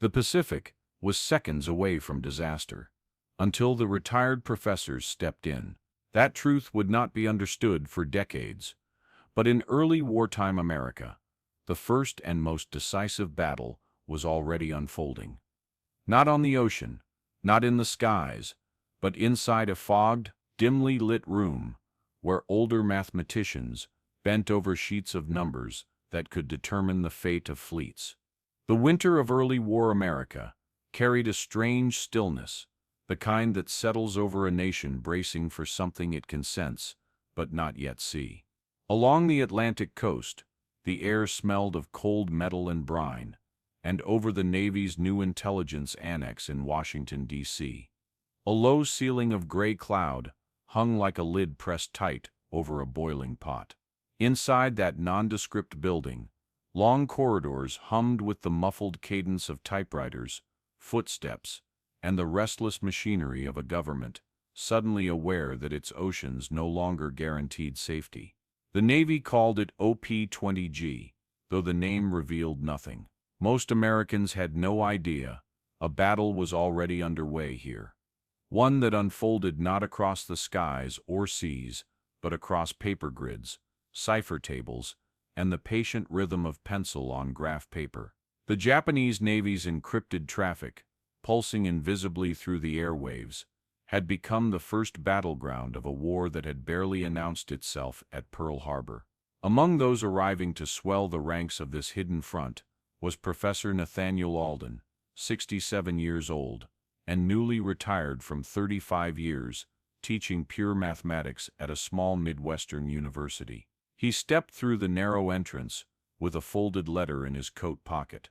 The Pacific was seconds away from disaster, until the retired professors stepped in. That truth would not be understood for decades, but in early wartime America, the first and most decisive battle was already unfolding. Not on the ocean, not in the skies, but inside a fogged, dimly lit room, where older mathematicians bent over sheets of numbers that could determine the fate of fleets. The winter of early war America carried a strange stillness, the kind that settles over a nation bracing for something it can sense, but not yet see. Along the Atlantic coast, the air smelled of cold metal and brine, and over the Navy's new intelligence annex in Washington, D.C., a low ceiling of gray cloud hung like a lid pressed tight over a boiling pot. Inside that nondescript building, long corridors hummed with the muffled cadence of typewriters, footsteps, and the restless machinery of a government suddenly aware that its oceans no longer guaranteed safety. The Navy called it OP-20G, though the name revealed nothing. Most Americans had no idea a battle was already underway here. One that unfolded not across the skies or seas, but across paper grids, cipher tables, and the patient rhythm of pencil on graph paper. The Japanese Navy's encrypted traffic, pulsing invisibly through the airwaves, had become the first battleground of a war that had barely announced itself at Pearl Harbor. Among those arriving to swell the ranks of this hidden front was Professor Nathaniel Alden, 67 years old, and newly retired from 35 years teaching pure mathematics at a small Midwestern university. He stepped through the narrow entrance with a folded letter in his coat pocket.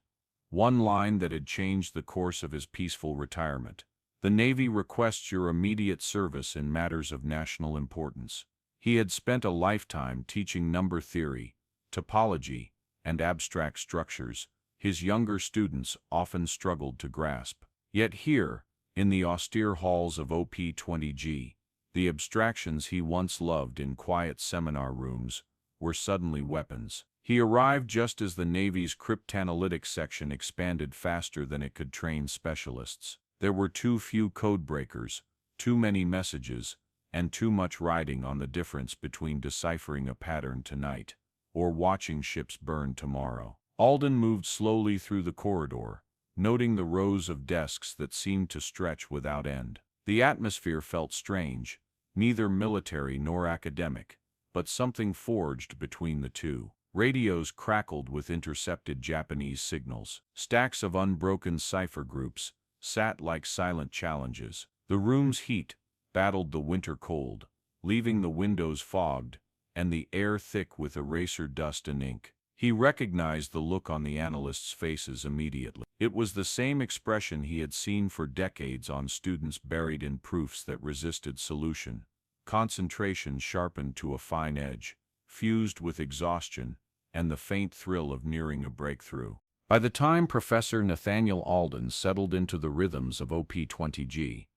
One line that had changed the course of his peaceful retirement. The Navy requests your immediate service in matters of national importance. He had spent a lifetime teaching number theory, topology, and abstract structures his younger students often struggled to grasp. Yet here, in the austere halls of OP-20G, the abstractions he once loved in quiet seminar rooms were suddenly weapons. He arrived just as the Navy's Cryptanalytics section expanded faster than it could train specialists. There were too few codebreakers, too many messages, and too much riding on the difference between deciphering a pattern tonight or watching ships burn tomorrow. Alden moved slowly through the corridor, noting the rows of desks that seemed to stretch without end. The atmosphere felt strange, neither military nor academic, but something forged between the two. Radios crackled with intercepted Japanese signals. Stacks of unbroken cipher groups sat like silent challenges. The room's heat battled the winter cold, leaving the windows fogged and the air thick with eraser dust and ink. He recognized the look on the analysts' faces immediately. It was the same expression he had seen for decades on students buried in proofs that resisted solution. Concentration sharpened to a fine edge, fused with exhaustion and the faint thrill of nearing a breakthrough. By the time Professor Nathaniel Alden settled into the rhythms of OP-20G,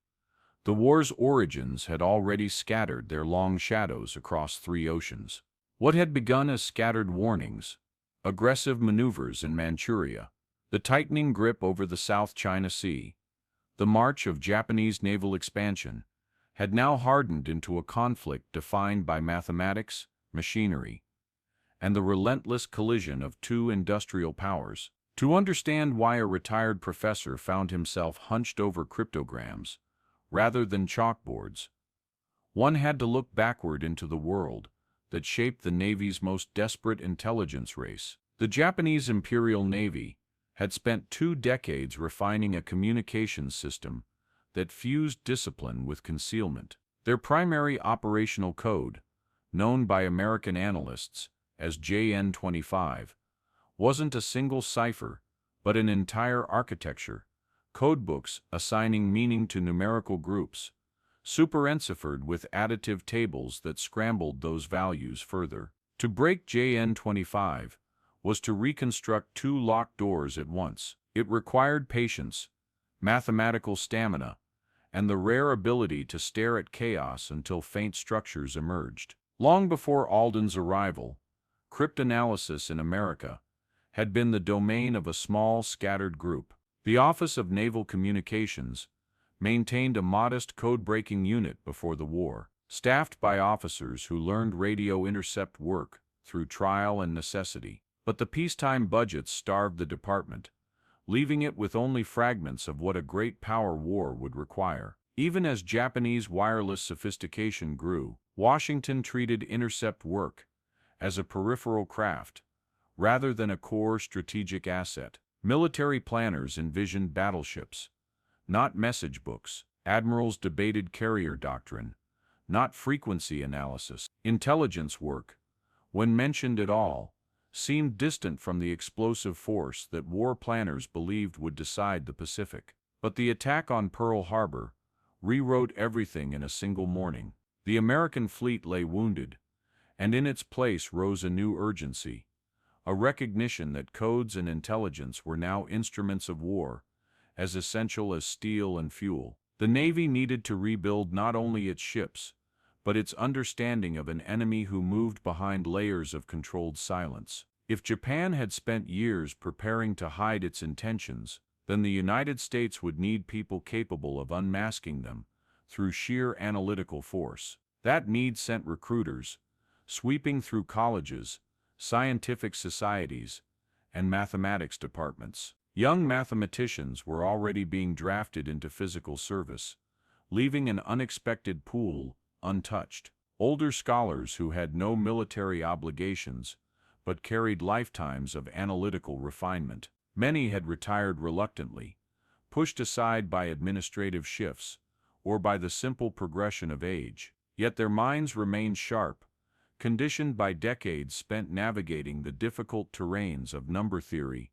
the war's origins had already scattered their long shadows across 3 oceans. What had begun as scattered warnings, aggressive maneuvers in Manchuria, the tightening grip over the South China Sea, the march of Japanese naval expansion, had now hardened into a conflict defined by mathematics, machinery, and the relentless collision of 2 industrial powers. To understand why a retired professor found himself hunched over cryptograms rather than chalkboards, one had to look backward into the world that shaped the Navy's most desperate intelligence race. The Japanese Imperial Navy had spent 2 decades refining a communications system that fused discipline with concealment. Their primary operational code, known by American analysts as JN-25, wasn't a single cipher, but an entire architecture, codebooks assigning meaning to numerical groups, superenciphered with additive tables that scrambled those values further. To break JN-25 was to reconstruct 2 locked doors at once. It required patience, mathematical stamina, and the rare ability to stare at chaos until faint structures emerged. Long before Alden's arrival, cryptanalysis in America had been the domain of a small, scattered group. The Office of Naval Communications maintained a modest code-breaking unit before the war, staffed by officers who learned radio intercept work through trial and necessity. But the peacetime budgets starved the department, leaving it with only fragments of what a great power war would require. Even as Japanese wireless sophistication grew, Washington treated intercept work as a peripheral craft, rather than a core strategic asset. Military planners envisioned battleships, not message books. Admirals debated carrier doctrine, not frequency analysis. Intelligence work, when mentioned at all, seemed distant from the explosive force that war planners believed would decide the Pacific. But the attack on Pearl Harbor rewrote everything in a single morning. The American fleet lay wounded, and in its place rose a new urgency, a recognition that codes and intelligence were now instruments of war, as essential as steel and fuel. The Navy needed to rebuild not only its ships, but its understanding of an enemy who moved behind layers of controlled silence. If Japan had spent years preparing to hide its intentions, then the United States would need people capable of unmasking them through sheer analytical force. That need sent recruiters sweeping through colleges, scientific societies, and mathematics departments. Young mathematicians were already being drafted into physical service, leaving an unexpected pool untouched. Older scholars who had no military obligations but carried lifetimes of analytical refinement. Many had retired reluctantly, pushed aside by administrative shifts or by the simple progression of age. Yet their minds remained sharp, conditioned by decades spent navigating the difficult terrains of number theory,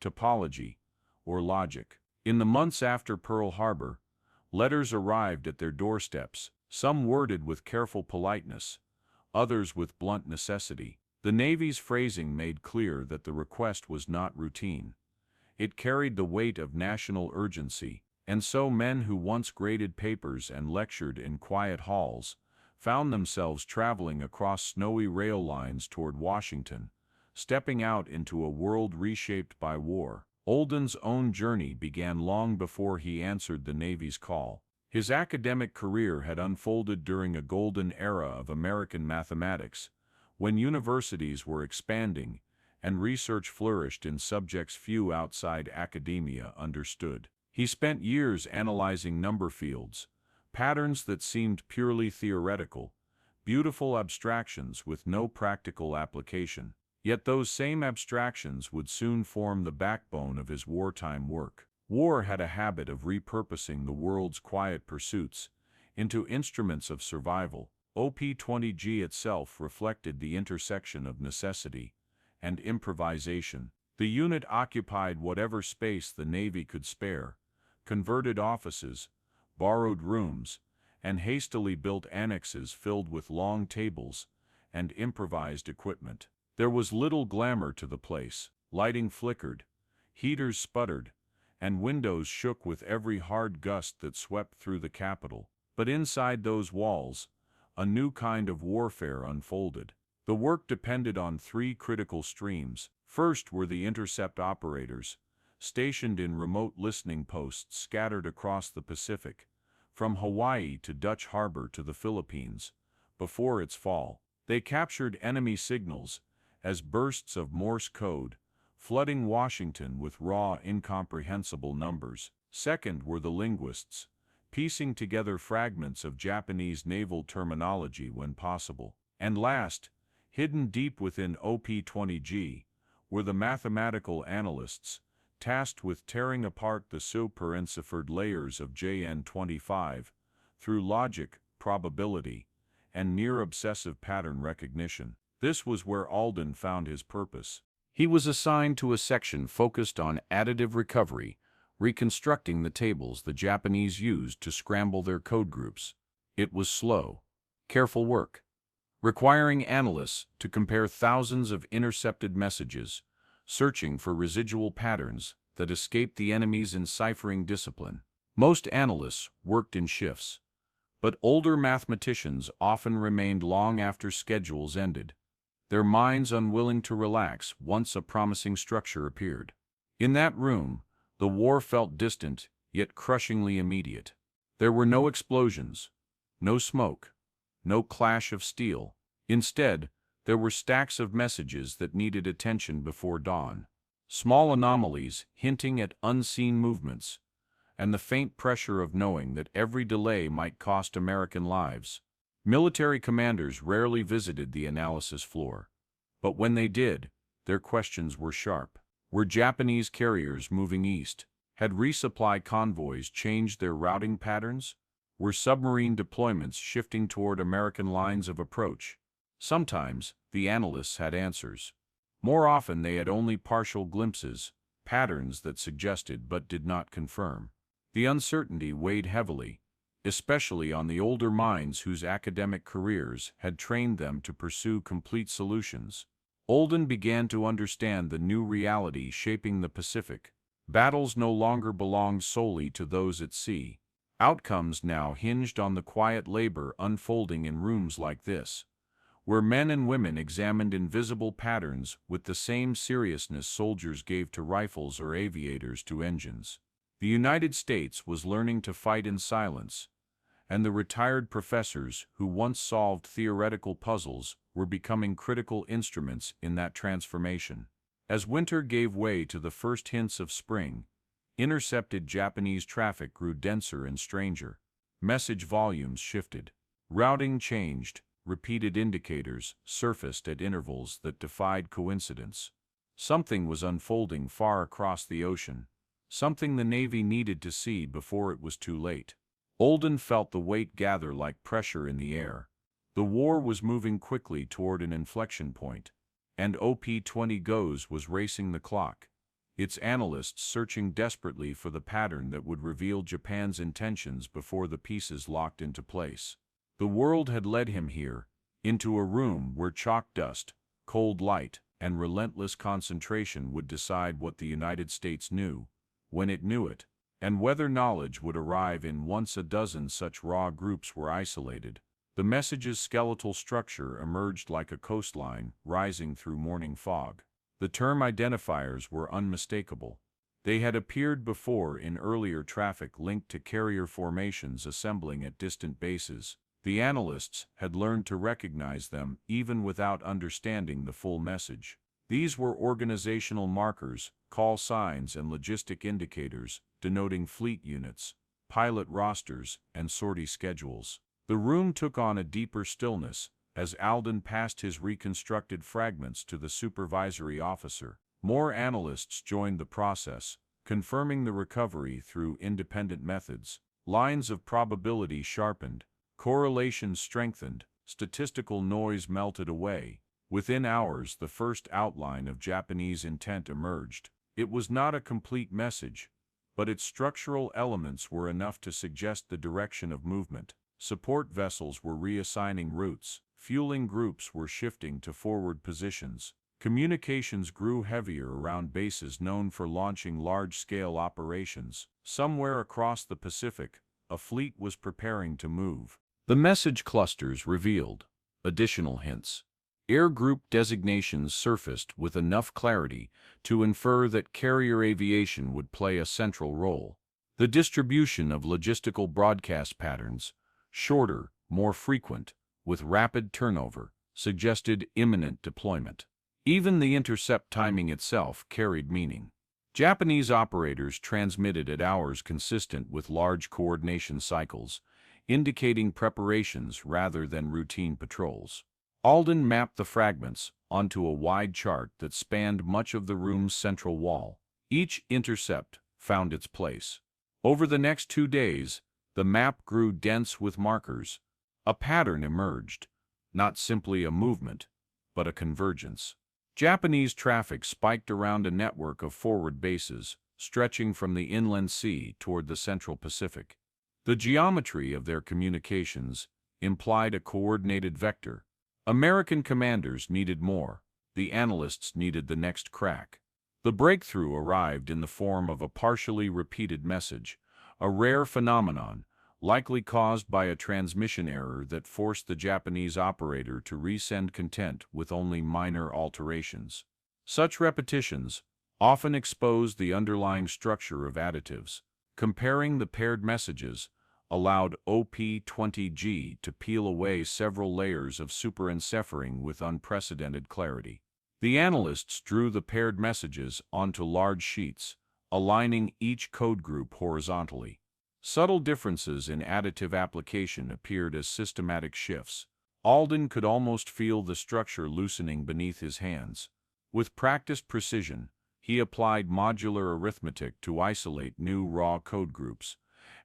topology, or logic. In the months after Pearl Harbor, letters arrived at their doorsteps, some worded with careful politeness, others with blunt necessity. The Navy's phrasing made clear that the request was not routine. It carried the weight of national urgency, and so men who once graded papers and lectured in quiet halls found themselves traveling across snowy rail lines toward Washington, stepping out into a world reshaped by war. Olden's own journey began long before he answered the Navy's call. His academic career had unfolded during a golden era of American mathematics, when universities were expanding and research flourished in subjects few outside academia understood. He spent years analyzing number fields, patterns that seemed purely theoretical, beautiful abstractions with no practical application. Yet those same abstractions would soon form the backbone of his wartime work. War had a habit of repurposing the world's quiet pursuits into instruments of survival. OP-20G itself reflected the intersection of necessity and improvisation. The unit occupied whatever space the Navy could spare, converted offices, borrowed rooms, and hastily built annexes filled with long tables and improvised equipment. There was little glamour to the place. Lighting flickered, heaters sputtered, and windows shook with every hard gust that swept through the Capitol. But inside those walls, a new kind of warfare unfolded. The work depended on three critical streams. First were the intercept operators, stationed in remote listening posts scattered across the Pacific, from Hawaii to Dutch Harbor to the Philippines. Before its fall, they captured enemy signals as bursts of Morse code, flooding Washington with raw, incomprehensible numbers. Second were the linguists, piecing together fragments of Japanese naval terminology when possible. And last, hidden deep within OP-20G, were the mathematical analysts, tasked with tearing apart the super-enciphered layers of JN-25 through logic, probability, and near-obsessive pattern recognition. This was where Alden found his purpose. He was assigned to a section focused on additive recovery, reconstructing the tables the Japanese used to scramble their code groups. It was slow, careful work, requiring analysts to compare thousands of intercepted messages, searching for residual patterns that escaped the enemy's enciphering discipline. Most analysts worked in shifts, but older mathematicians often remained long after schedules ended, their minds unwilling to relax once a promising structure appeared. In that room, The war felt distant, yet crushingly immediate. There were no explosions, no smoke, no clash of steel. Instead, there were stacks of messages that needed attention before dawn. Small anomalies hinting at unseen movements, and the faint pressure of knowing that every delay might cost American lives. Military commanders rarely visited the analysis floor, but when they did, their questions were sharp. Were Japanese carriers moving east? Had resupply convoys changed their routing patterns? Were submarine deployments shifting toward American lines of approach? Sometimes, the analysts had answers. More often they had only partial glimpses, patterns that suggested but did not confirm. The uncertainty weighed heavily, especially on the older minds whose academic careers had trained them to pursue complete solutions. Olden began to understand the new reality shaping the Pacific. Battles no longer belonged solely to those at sea. Outcomes now hinged on the quiet labor unfolding in rooms like this, where men and women examined invisible patterns with the same seriousness soldiers gave to rifles or aviators to engines. The United States was learning to fight in silence, and the retired professors who once solved theoretical puzzles were becoming critical instruments in that transformation. As winter gave way to the first hints of spring, intercepted Japanese traffic grew denser and stranger. Message volumes shifted. Routing changed. Repeated indicators surfaced at intervals that defied coincidence. Something was unfolding far across the ocean, something the Navy needed to see before it was too late. Olden felt the weight gather like pressure in the air. The war was moving quickly toward an inflection point, and OP-20 GOES was racing the clock, its analysts searching desperately for the pattern that would reveal Japan's intentions before the pieces locked into place. The world had led him here, into a room where chalk dust, cold light, and relentless concentration would decide what the United States knew, when it knew it, and whether knowledge would arrive in once a dozen such raw groups were isolated. The message's skeletal structure emerged like a coastline rising through morning fog. The term identifiers were unmistakable. They had appeared before in earlier traffic linked to carrier formations assembling at distant bases. The analysts had learned to recognize them even without understanding the full message. These were organizational markers, call signs and logistic indicators, denoting fleet units, pilot rosters, and sortie schedules. The room took on a deeper stillness as Alden passed his reconstructed fragments to the supervisory officer. More analysts joined the process, confirming the recovery through independent methods. Lines of probability sharpened. Correlations strengthened, statistical noise melted away. Within hours, the first outline of Japanese intent emerged. It was not a complete message, but its structural elements were enough to suggest the direction of movement. Support vessels were reassigning routes, fueling groups were shifting to forward positions. Communications grew heavier around bases known for launching large-scale operations. Somewhere across the Pacific, a fleet was preparing to move. The message clusters revealed additional hints. Air group designations surfaced with enough clarity to infer that carrier aviation would play a central role. The distribution of logistical broadcast patterns, shorter, more frequent, with rapid turnover, suggested imminent deployment. Even the intercept timing itself carried meaning. Japanese operators transmitted at hours consistent with large coordination cycles, indicating preparations rather than routine patrols. Alden mapped the fragments onto a wide chart that spanned much of the room's central wall. Each intercept found its place. Over the next 2 days, the map grew dense with markers. A pattern emerged, not simply a movement, but a convergence. Japanese traffic spiked around a network of forward bases, stretching from the inland sea toward the central Pacific. The geometry of their communications implied a coordinated vector. American commanders needed more. The analysts needed the next crack. The breakthrough arrived in the form of a partially repeated message, a rare phenomenon, likely caused by a transmission error that forced the Japanese operator to resend content with only minor alterations. Such repetitions, often exposed the underlying structure of additives. Comparing the paired messages allowed OP-20G to peel away several layers of superenciphering with unprecedented clarity. The analysts drew the paired messages onto large sheets, aligning each code group horizontally. Subtle differences in additive application appeared as systematic shifts. Alden could almost feel the structure loosening beneath his hands. With practiced precision, he applied modular arithmetic to isolate new raw code groups,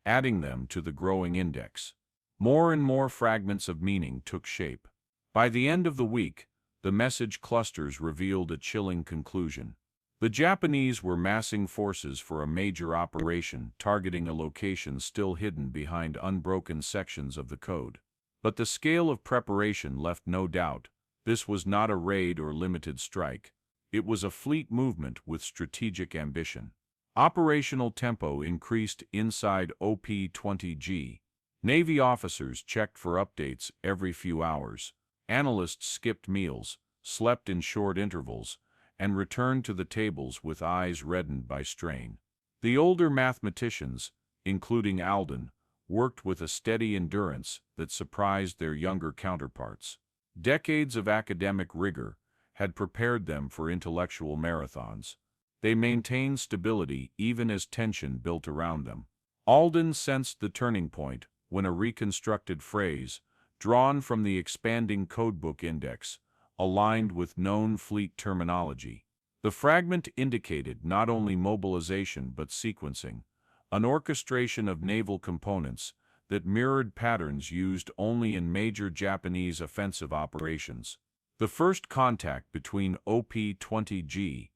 adding them to the growing index. More and more fragments of meaning took shape. By the end of the week, the message clusters revealed a chilling conclusion. The Japanese were massing forces for a major operation targeting a location still hidden behind unbroken sections of the code. But the scale of preparation left no doubt. This was not a raid or limited strike. It was a fleet movement with strategic ambition. Operational tempo increased inside OP-20G. Navy officers checked for updates every few hours. Analysts skipped meals, slept in short intervals, and returned to the tables with eyes reddened by strain. The older mathematicians, including Alden, worked with a steady endurance that surprised their younger counterparts. Decades of academic rigor had prepared them for intellectual marathons. They maintained stability even as tension built around them. Alden sensed the turning point when a reconstructed phrase, drawn from the expanding codebook index, aligned with known fleet terminology. The fragment indicated not only mobilization but sequencing, an orchestration of naval components that mirrored patterns used only in major Japanese offensive operations. The first contact between OP-20G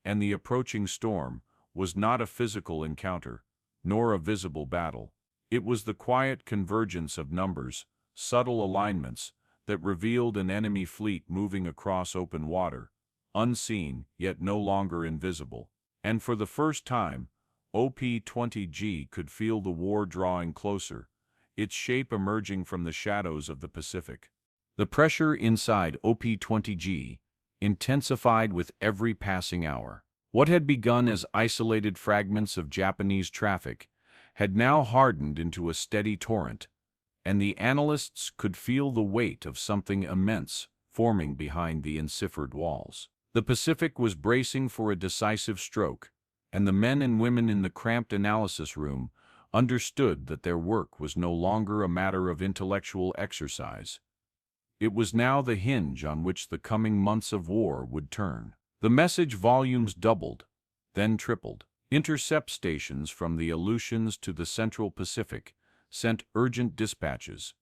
and the approaching storm was not a physical encounter, nor a visible battle. It was the quiet convergence of numbers, subtle alignments, that revealed an enemy fleet moving across open water, unseen yet no longer invisible. And for the first time, OP-20G could feel the war drawing closer, its shape emerging from the shadows of the Pacific. The pressure inside OP-20G intensified with every passing hour. What had begun as isolated fragments of Japanese traffic had now hardened into a steady torrent, and the analysts could feel the weight of something immense forming behind the enciphered walls. The Pacific was bracing for a decisive stroke, and the men and women in the cramped analysis room understood that their work was no longer a matter of intellectual exercise. It was now the hinge on which the coming months of war would turn. The message volumes doubled, then tripled. Intercept stations from the Aleutians to the Central Pacific sent urgent dispatches.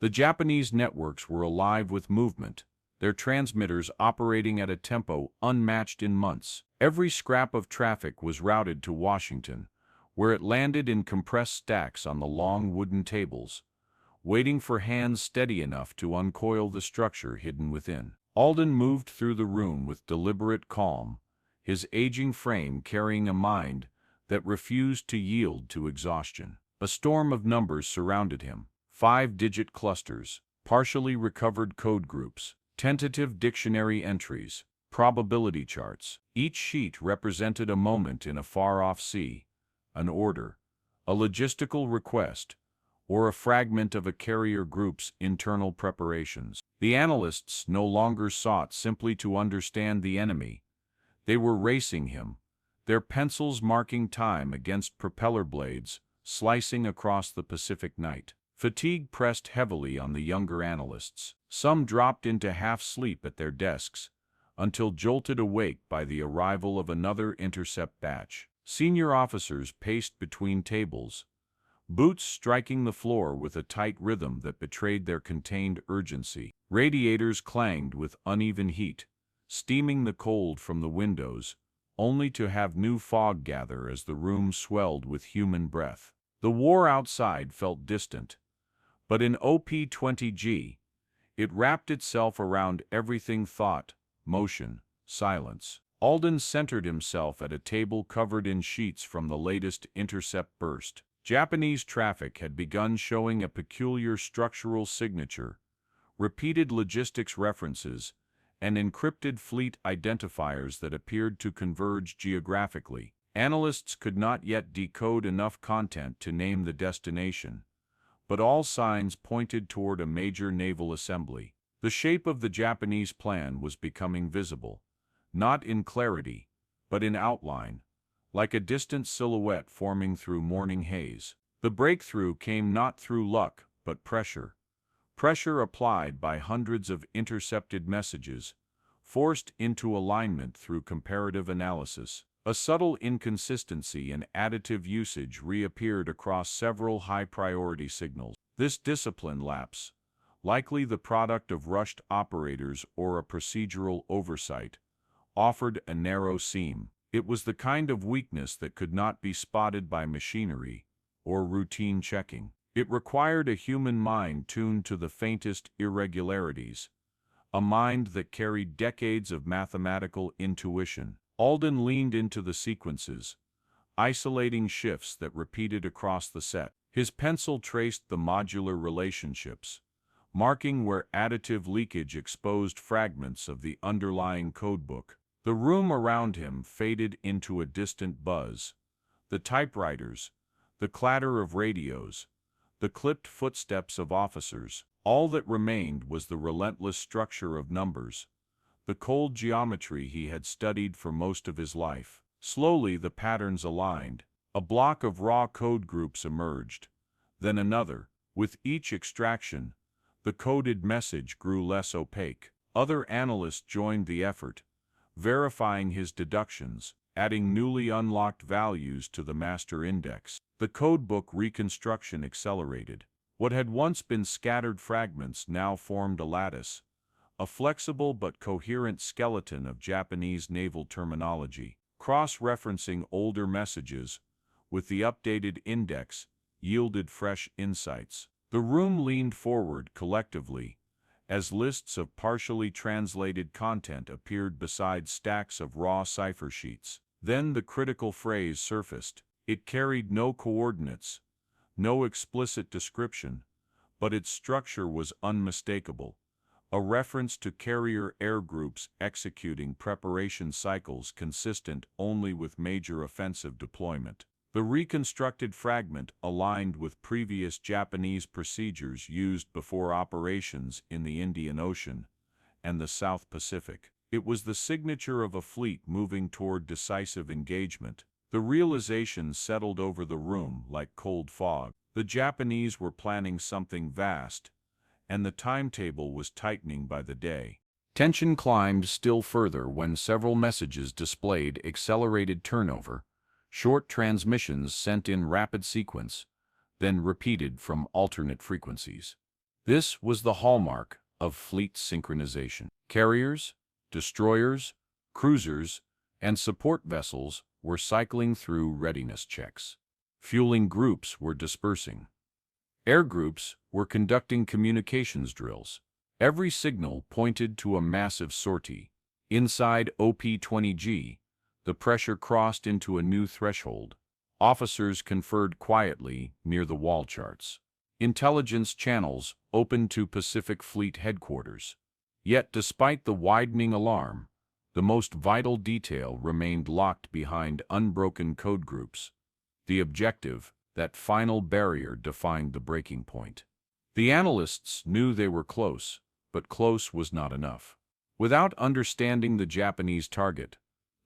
The Japanese networks were alive with movement, their transmitters operating at a tempo unmatched in months. Every scrap of traffic was routed to Washington, where it landed in compressed stacks on the long wooden tables, waiting for hands steady enough to uncoil the structure hidden within. Alden moved through the room with deliberate calm, his aging frame carrying a mind that refused to yield to exhaustion. A storm of numbers surrounded him: 5-digit clusters, partially recovered code groups, tentative dictionary entries, probability charts. Each sheet represented a moment in a far-off sea, an order, a logistical request, or a fragment of a carrier group's internal preparations. The analysts no longer sought simply to understand the enemy. They were racing him, their pencils marking time against propeller blades, slicing across the Pacific night. Fatigue pressed heavily on the younger analysts. Some dropped into half-sleep at their desks, until jolted awake by the arrival of another intercept batch. Senior officers paced between tables, boots striking the floor with a tight rhythm that betrayed their contained urgency. Radiators clanged with uneven heat, steaming the cold from the windows, only to have new fog gather as the room swelled with human breath. The war outside felt distant, but in OP-20G, it wrapped itself around everything: thought, motion, silence. Alden centered himself at a table covered in sheets from the latest intercept burst. Japanese traffic had begun showing a peculiar structural signature, repeated logistics references, and encrypted fleet identifiers that appeared to converge geographically. Analysts could not yet decode enough content to name the destination, but all signs pointed toward a major naval assembly. The shape of the Japanese plan was becoming visible, not in clarity, but in outline, like a distant silhouette forming through morning haze. The breakthrough came not through luck, but pressure. Pressure applied by hundreds of intercepted messages, forced into alignment through comparative analysis. A subtle inconsistency and additive usage reappeared across several high-priority signals. This discipline lapse, likely the product of rushed operators or a procedural oversight, offered a narrow seam. It was the kind of weakness that could not be spotted by machinery or routine checking. It required a human mind tuned to the faintest irregularities, a mind that carried decades of mathematical intuition. Alden leaned into the sequences, isolating shifts that repeated across the set. His pencil traced the modular relationships, marking where additive leakage exposed fragments of the underlying codebook. The room around him faded into a distant buzz. The typewriters, the clatter of radios, the clipped footsteps of officers. All that remained was the relentless structure of numbers, the cold geometry he had studied for most of his life. Slowly the patterns aligned. A block of raw code groups emerged, then another. With each extraction, the coded message grew less opaque. Other analysts joined the effort, verifying his deductions, adding newly unlocked values to the master index. The codebook reconstruction accelerated. What had once been scattered fragments now formed a lattice, a flexible but coherent skeleton of Japanese naval terminology. Cross-referencing older messages with the updated index yielded fresh insights. The room leaned forward collectively as lists of partially translated content appeared beside stacks of raw cipher sheets. Then the critical phrase surfaced. It carried no coordinates, no explicit description, but its structure was unmistakable. A reference to carrier air groups executing preparation cycles consistent only with major offensive deployment. The reconstructed fragment aligned with previous Japanese procedures used before operations in the Indian Ocean and the South Pacific. It was the signature of a fleet moving toward decisive engagement. The realization settled over the room like cold fog. The Japanese were planning something vast, and the timetable was tightening by the day. Tension climbed still further when several messages displayed accelerated turnover, short transmissions sent in rapid sequence, then repeated from alternate frequencies. This was the hallmark of fleet synchronization. Carriers, destroyers, cruisers, and support vessels were cycling through readiness checks. Fueling groups were dispersing. Air groups were conducting communications drills. Every signal pointed to a massive sortie. Inside OP-20G, the pressure crossed into a new threshold. Officers conferred quietly near the wall charts. Intelligence channels opened to Pacific Fleet headquarters. Yet despite the widening alarm, the most vital detail remained locked behind unbroken code groups. The objective, that final barrier, defined the breaking point. The analysts knew they were close, but close was not enough. Without understanding the Japanese target,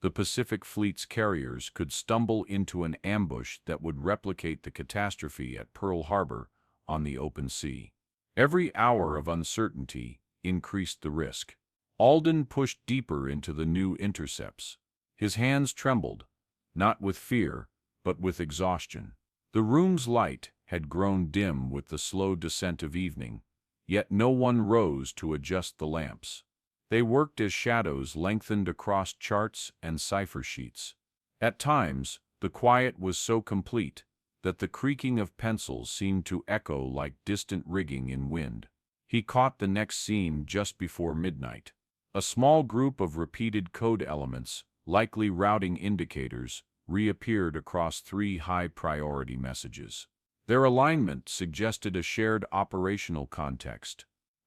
the Pacific Fleet's carriers could stumble into an ambush that would replicate the catastrophe at Pearl Harbor on the open sea. Every hour of uncertainty increased the risk. Alden pushed deeper into the new intercepts. His hands trembled, not with fear, but with exhaustion. The room's light had grown dim with the slow descent of evening, yet no one rose to adjust the lamps. They worked as shadows lengthened across charts and cipher sheets. At times, the quiet was so complete that the creaking of pencils seemed to echo like distant rigging in wind. He caught the next scene just before midnight. A small group of repeated code elements, likely routing indicators, reappeared across 3 high-priority messages. Their alignment suggested a shared operational context.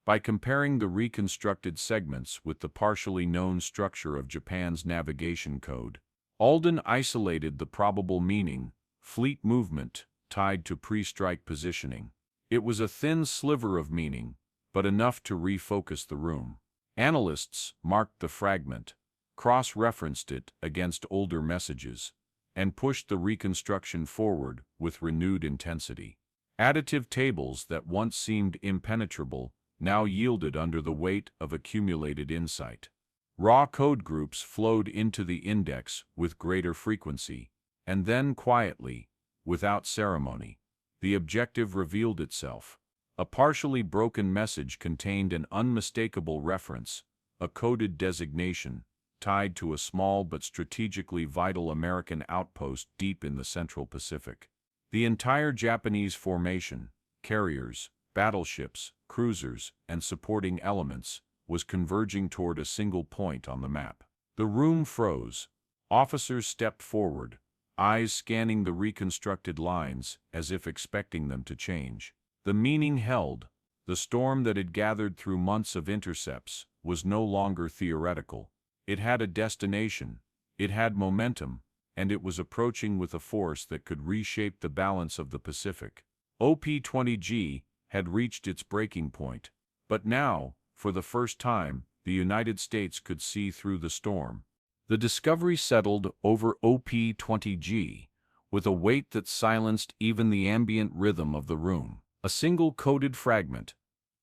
By comparing the reconstructed segments with the partially known structure of Japan's navigation code, Alden isolated the probable meaning, fleet movement, tied to pre-strike positioning. It was a thin sliver of meaning, but enough to refocus the room. Analysts marked the fragment, cross-referenced it against older messages, and pushed the reconstruction forward with renewed intensity. Additive tables that once seemed impenetrable now yielded under the weight of accumulated insight. Raw code groups flowed into the index with greater frequency, and then quietly, without ceremony, the objective revealed itself. A partially broken message contained an unmistakable reference, a coded designation, tied to a small but strategically vital American outpost deep in the Central Pacific. The entire Japanese formation, carriers, battleships, cruisers, and supporting elements, was converging toward a single point on the map. The room froze. Officers stepped forward, eyes scanning the reconstructed lines as if expecting them to change. The meaning held. The storm that had gathered through months of intercepts was no longer theoretical. It had a destination, it had momentum, and it was approaching with a force that could reshape the balance of the Pacific. OP-20G had reached its breaking point, but now, for the first time, the United States could see through the storm. The discovery settled over OP-20G with a weight that silenced even the ambient rhythm of the room. A single coded fragment,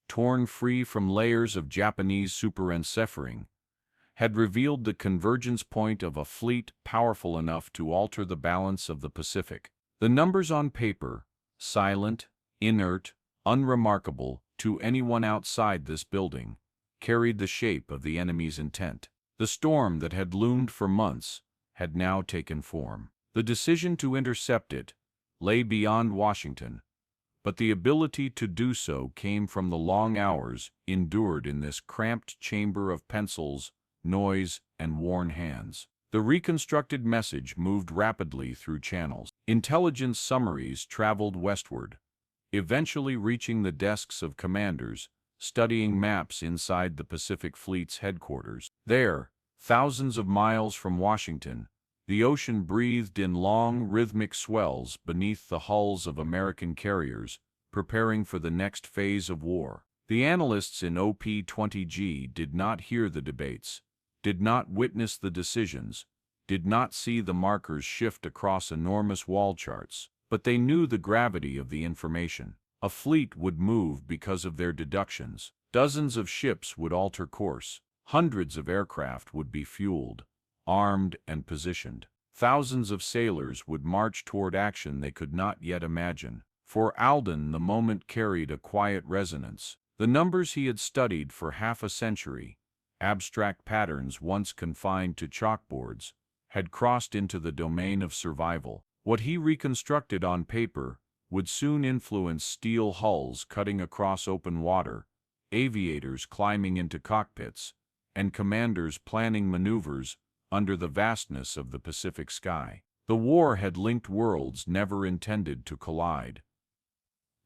torn free from layers of Japanese superencephering, had revealed the convergence point of a fleet powerful enough to alter the balance of the Pacific. The numbers on paper, silent, inert, unremarkable to anyone outside this building, carried the shape of the enemy's intent. The storm that had loomed for months had now taken form. The decision to intercept it lay beyond Washington, but the ability to do so came from the long hours endured in this cramped chamber of pencils, noise, and worn hands. The reconstructed message moved rapidly through channels. Intelligence summaries traveled westward, eventually reaching the desks of commanders studying maps inside the Pacific Fleet's headquarters. There, thousands of miles from Washington, the ocean breathed in long, rhythmic swells beneath the hulls of American carriers, preparing for the next phase of war. The analysts in OP-20G did not hear the debates, did not witness the decisions, did not see the markers shift across enormous wall charts, but they knew the gravity of the information. A fleet would move because of their deductions. Dozens of ships would alter course. Hundreds of aircraft would be fueled, armed, and positioned. Thousands of sailors would march toward action they could not yet imagine. For Alden, the moment carried a quiet resonance. The numbers he had studied for half a century, abstract patterns once confined to chalkboards, had crossed into the domain of survival. What he reconstructed on paper would soon influence steel hulls cutting across open water, aviators climbing into cockpits, and commanders planning maneuvers under the vastness of the Pacific sky. The war had linked worlds never intended to collide.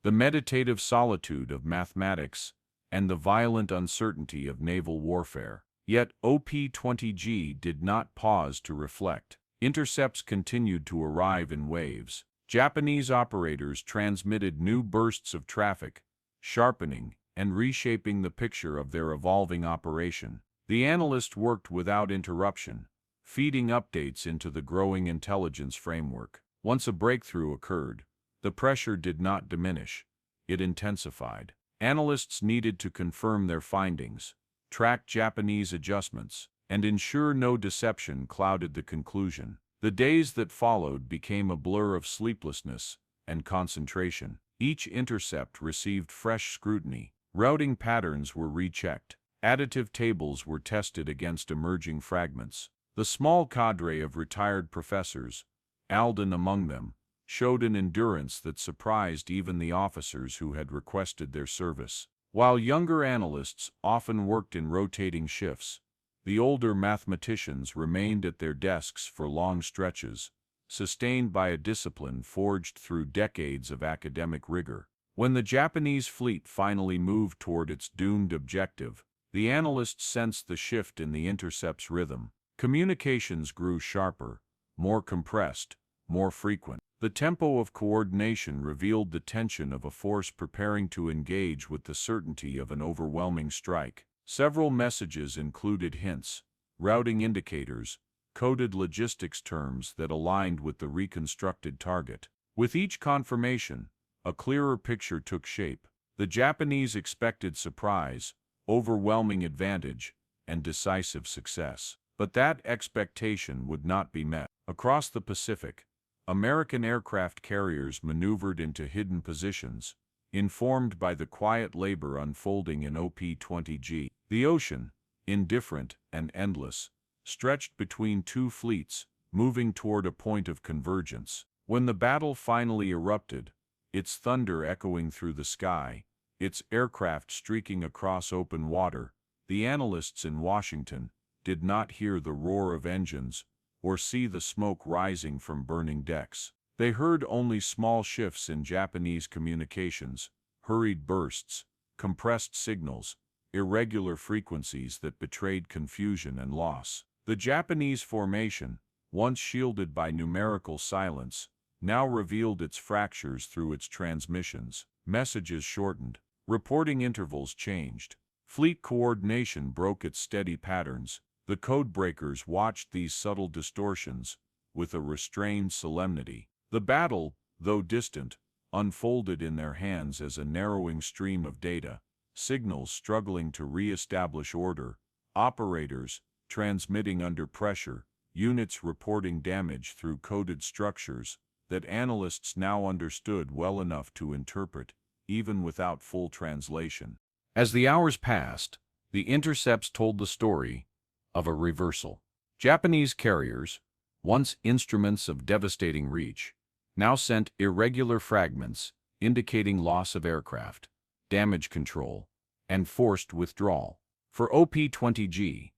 The meditative solitude of mathematics and the violent uncertainty of naval warfare. Yet OP-20G did not pause to reflect. Intercepts continued to arrive in waves. Japanese operators transmitted new bursts of traffic, sharpening and reshaping the picture of their evolving operation. The analyst worked without interruption, feeding updates into the growing intelligence framework. Once a breakthrough occurred, the pressure did not diminish, it intensified. Analysts needed to confirm their findings, track Japanese adjustments, and ensure no deception clouded the conclusion. The days that followed became a blur of sleeplessness and concentration. Each intercept received fresh scrutiny. Routing patterns were rechecked. Additive tables were tested against emerging fragments. The small cadre of retired professors, Alden among them, showed an endurance that surprised even the officers who had requested their service. While younger analysts often worked in rotating shifts, the older mathematicians remained at their desks for long stretches, sustained by a discipline forged through decades of academic rigor. When the Japanese fleet finally moved toward its doomed objective, the analysts sensed the shift in the intercept's rhythm. Communications grew sharper, more compressed, more frequent. The tempo of coordination revealed the tension of a force preparing to engage with the certainty of an overwhelming strike. Several messages included hints, routing indicators, coded logistics terms that aligned with the reconstructed target. With each confirmation, a clearer picture took shape. The Japanese expected surprise, overwhelming advantage, and decisive success. But that expectation would not be met. Across the Pacific, American aircraft carriers maneuvered into hidden positions, informed by the quiet labor unfolding in OP-20G. The ocean, indifferent and endless, stretched between two fleets, moving toward a point of convergence. When the battle finally erupted, its thunder echoing through the sky, its aircraft streaking across open water, the analysts in Washington did not hear the roar of engines or see the smoke rising from burning decks. They heard only small shifts in Japanese communications, hurried bursts, compressed signals, irregular frequencies that betrayed confusion and loss. The Japanese formation, once shielded by numerical silence, now revealed its fractures through its transmissions. Messages shortened. Reporting intervals changed. Fleet coordination broke its steady patterns. The codebreakers watched these subtle distortions with a restrained solemnity. The battle, though distant, unfolded in their hands as a narrowing stream of data, signals struggling to re-establish order, operators transmitting under pressure, units reporting damage through coded structures that analysts now understood well enough to interpret, even without full translation. As the hours passed, the intercepts told the story of a reversal. Japanese carriers, once instruments of devastating reach, now sent irregular fragments indicating loss of aircraft, damage control, and forced withdrawal. For OP-20G,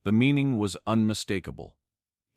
the meaning was unmistakable.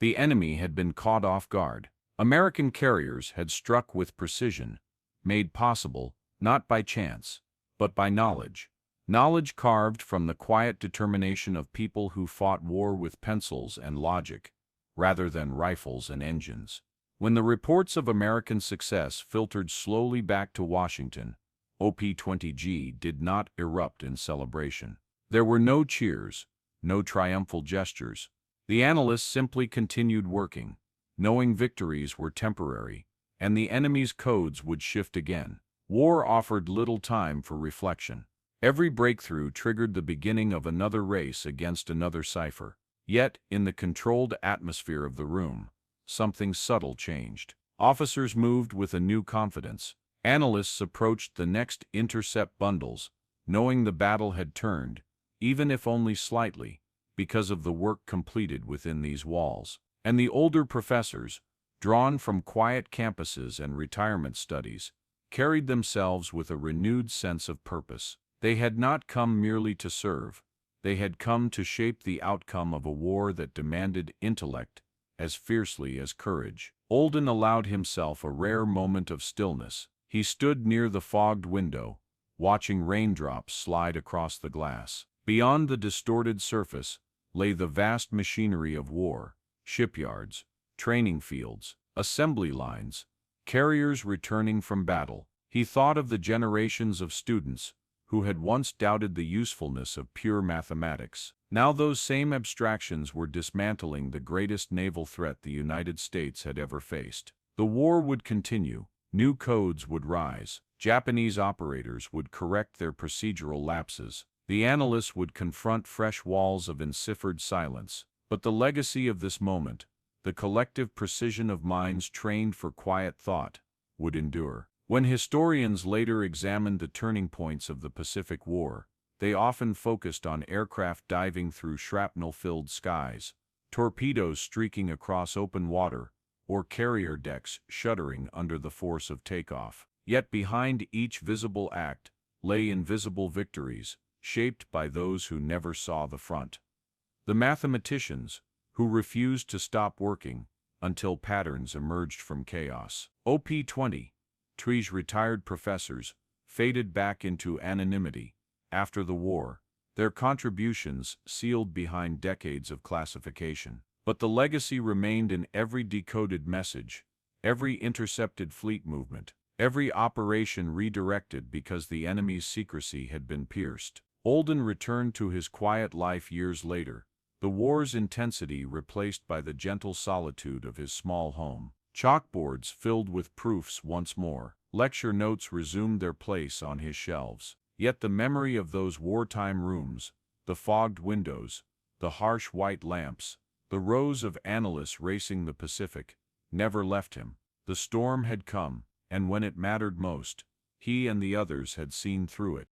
The enemy had been caught off guard. American carriers had struck with precision, made possible not by chance, but by knowledge. Knowledge carved from the quiet determination of people who fought war with pencils and logic, rather than rifles and engines. When the reports of American success filtered slowly back to Washington, OP-20G did not erupt in celebration. There were no cheers, no triumphal gestures. The analysts simply continued working, knowing victories were temporary, and the enemy's codes would shift again. War offered little time for reflection. Every breakthrough triggered the beginning of another race against another cipher. Yet, in the controlled atmosphere of the room, something subtle changed. Officers moved with a new confidence. Analysts approached the next intercept bundles, knowing the battle had turned, even if only slightly, because of the work completed within these walls. And the older professors, drawn from quiet campuses and retirement studies, carried themselves with a renewed sense of purpose. They had not come merely to serve. They had come to shape the outcome of a war that demanded intellect as fiercely as courage. Olden allowed himself a rare moment of stillness. He stood near the fogged window, watching raindrops slide across the glass. Beyond the distorted surface lay the vast machinery of war, shipyards, training fields, assembly lines, carriers returning from battle. He thought of the generations of students who had once doubted the usefulness of pure mathematics. Now those same abstractions were dismantling the greatest naval threat the United States had ever faced. The war would continue. New codes would rise. Japanese operators would correct their procedural lapses. The analysts would confront fresh walls of enciphered silence. But the legacy of this moment, the collective precision of minds trained for quiet thought, would endure. When historians later examined the turning points of the Pacific War, they often focused on aircraft diving through shrapnel-filled skies, torpedoes streaking across open water, or carrier decks shuddering under the force of takeoff. Yet behind each visible act lay invisible victories, shaped by those who never saw the front. The mathematicians, who refused to stop working until patterns emerged from chaos. OP-20. Tree's retired professors, faded back into anonymity. After the war, their contributions sealed behind decades of classification. But the legacy remained in every decoded message, every intercepted fleet movement, every operation redirected because the enemy's secrecy had been pierced. Olden returned to his quiet life years later, the war's intensity replaced by the gentle solitude of his small home. Chalkboards filled with proofs once more, lecture notes resumed their place on his shelves. Yet the memory of those wartime rooms, the fogged windows, the harsh white lamps, the rows of analysts racing the Pacific, never left him. The storm had come, and when it mattered most, he and the others had seen through it.